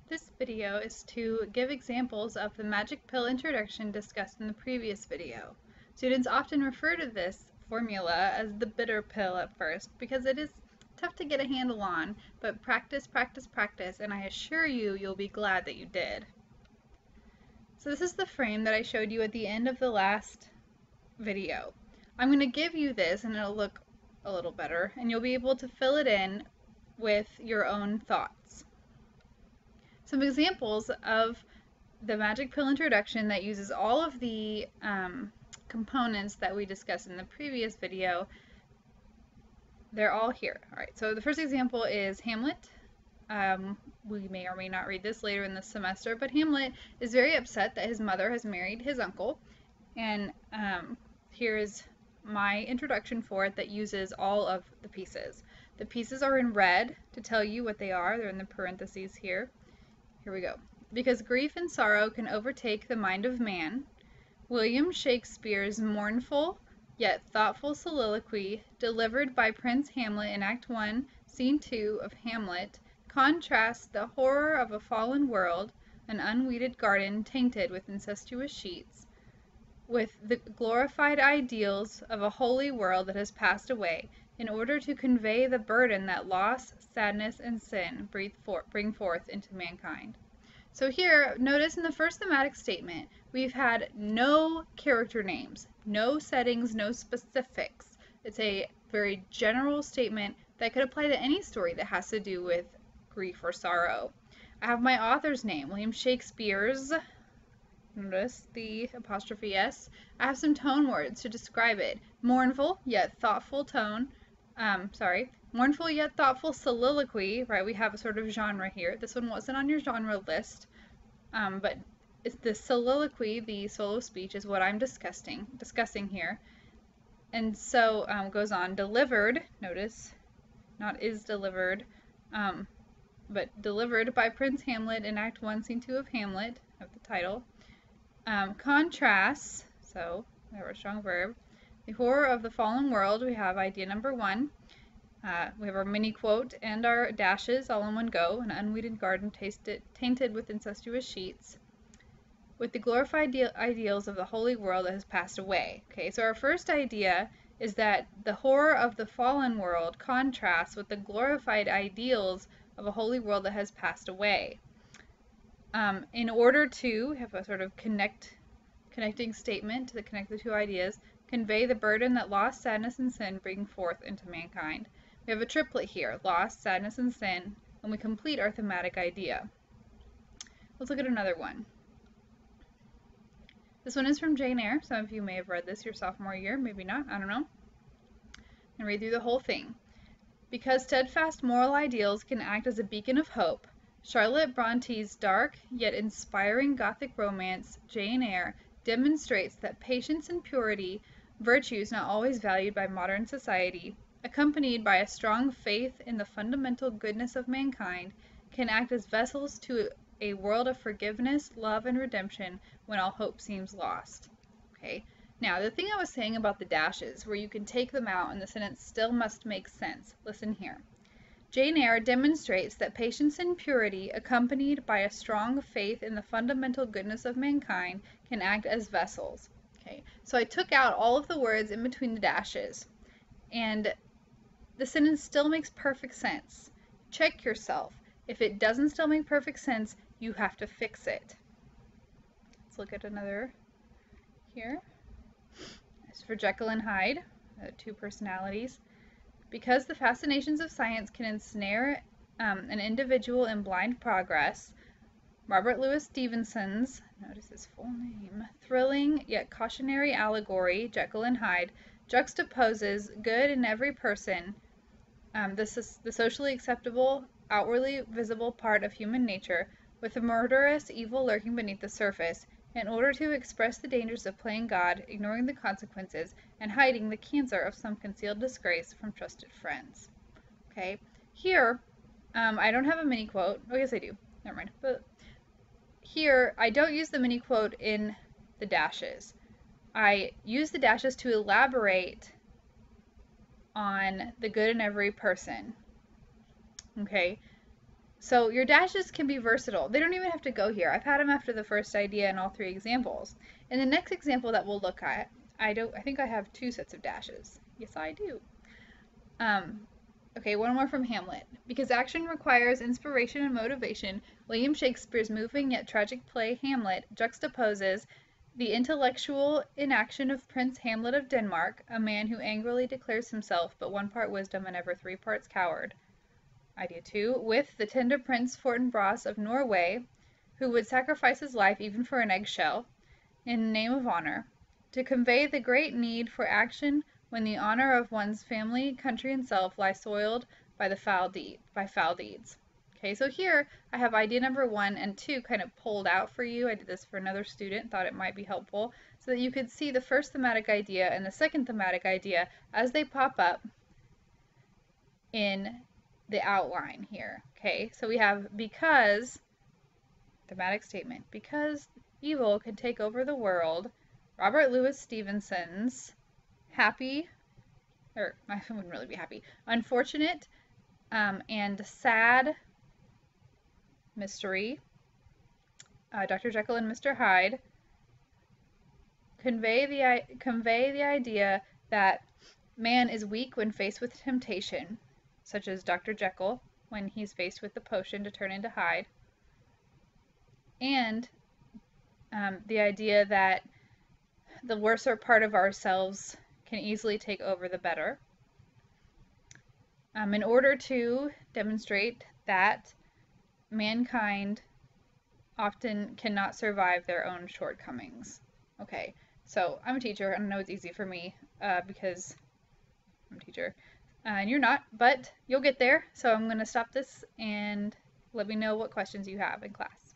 This video is to give examples of the magic pill introduction discussed in the previous video. Students often refer to this formula as the bitter pill at first because it is tough to get a handle on, but practice, practice, practice, and I assure you, you'll be glad that you did. So this is the frame that I showed you at the end of the last video. I'm going to give you this and it'll look a little better, and you'll be able to fill it in with your own thoughts. Some examples of the magic pill introduction that uses all of the components that we discussed in the previous video, they're all here. All right, so the first example is Hamlet. We may or may not read this later in the semester, but Hamlet is very upset that his mother has married his uncle, and here is my introduction for it that uses all of the pieces. The pieces are in red to tell you what they are. They're in the parentheses here. Here we go. Because grief and sorrow can overtake the mind of man, William Shakespeare's mournful yet thoughtful soliloquy delivered by Prince Hamlet in Act 1, Scene 2 of Hamlet contrasts the horror of a fallen world, an unweeded garden tainted with incestuous sheets, with the glorified ideals of a holy world that has passed away, in order to convey the burden that loss, sadness, and sin bring forth into mankind. So here, notice in the first thematic statement, we've had no character names, no settings, no specifics. It's a very general statement that could apply to any story that has to do with grief or sorrow. I have my author's name, William Shakespeare's. Notice the apostrophe S. I have some tone words to describe it. Mournful yet thoughtful tone. Mournful yet thoughtful soliloquy, right? We have a sort of genre here. This one wasn't on your genre list, but it's the soliloquy, the solo speech, is what I'm discussing here. And so goes on, delivered, notice, not is delivered, but delivered by Prince Hamlet in Act 1, Scene 2 of Hamlet, of the title. Contrasts, so we have our strong verb. The horror of the fallen world, we have idea number 1. We have our mini quote and our dashes all in one go. An unweeded garden tainted with incestuous sheets. With the glorified ideals of the holy world that has passed away. Okay, so our first idea is that the horror of the fallen world contrasts with the glorified ideals of a holy world that has passed away. In order to have a sort of connecting statement to connect the two ideas, convey the burden that loss, sadness, and sin bring forth into mankind. We have a triplet here, loss, sadness, and sin, and we complete our thematic idea. Let's look at another one. This one is from Jane Eyre. Some of you may have read this your sophomore year, maybe not, I don't know. And read through the whole thing. Because steadfast moral ideals can act as a beacon of hope, Charlotte Bronte's dark yet inspiring Gothic romance, Jane Eyre, demonstrates that patience and purity, virtues not always valued by modern society, accompanied by a strong faith in the fundamental goodness of mankind, can act as vessels to a world of forgiveness, love, and redemption when all hope seems lost. Okay. Now, the thing I was saying about the dashes, where you can take them out and the sentence still must make sense, listen here. Jane Eyre demonstrates that patience and purity, accompanied by a strong faith in the fundamental goodness of mankind, can act as vessels. Okay, so I took out all of the words in between the dashes, and the sentence still makes perfect sense. Check yourself. If it doesn't still make perfect sense, you have to fix it. Let's look at another here. It's for Jekyll and Hyde, two personalities. Because the fascinations of science can ensnare an individual in blind progress, Robert Louis Stevenson's, notice his full name, thrilling yet cautionary allegory, Jekyll and Hyde, juxtaposes good in every person, the socially acceptable, outwardly visible part of human nature, with the murderous evil lurking beneath the surface, in order to express the dangers of playing God, ignoring the consequences, and hiding the cancer of some concealed disgrace from trusted friends. Okay, here, I don't have a mini quote. Oh, yes, I do. Never mind. But here, I don't use the mini quote in the dashes. I use the dashes to elaborate on the good in every person. Okay, So your dashes can be versatile. They don't even have to go here. I've had them after the first idea in all three examples. In the next example that we'll look at, I think I have two sets of dashes. Yes, I do. Okay, one more from Hamlet. Because action requires inspiration and motivation, William Shakespeare's moving yet tragic play Hamlet juxtaposes the intellectual inaction of Prince Hamlet of Denmark, a man who angrily declares himself but one part wisdom and ever three parts coward. Idea 2, with the tender Prince Fortinbras of Norway, who would sacrifice his life even for an eggshell, in the name of honor, to convey the great need for action when the honor of one's family, country, and self lie soiled by foul deeds. Okay, so here I have idea number 1 and 2 kind of pulled out for you. I did this for another student, thought it might be helpful, so that you could see the first thematic idea and the second thematic idea as they pop up in the outline here. Okay, so we have because, thematic statement, because evil can take over the world, Robert Louis Stevenson's happy, or I wouldn't really be happy, unfortunate and sad mystery, Dr. Jekyll and Mr. Hyde, convey the idea that man is weak when faced with temptation, such as Dr. Jekyll when he's faced with the potion to turn into Hyde, and the idea that the worser part of ourselves can easily take over the better, in order to demonstrate that mankind often cannot survive their own shortcomings. Okay, so I'm a teacher, and I know it's easy for me because I'm a teacher, and you're not, but you'll get there. So I'm going to stop this and let me know what questions you have in class.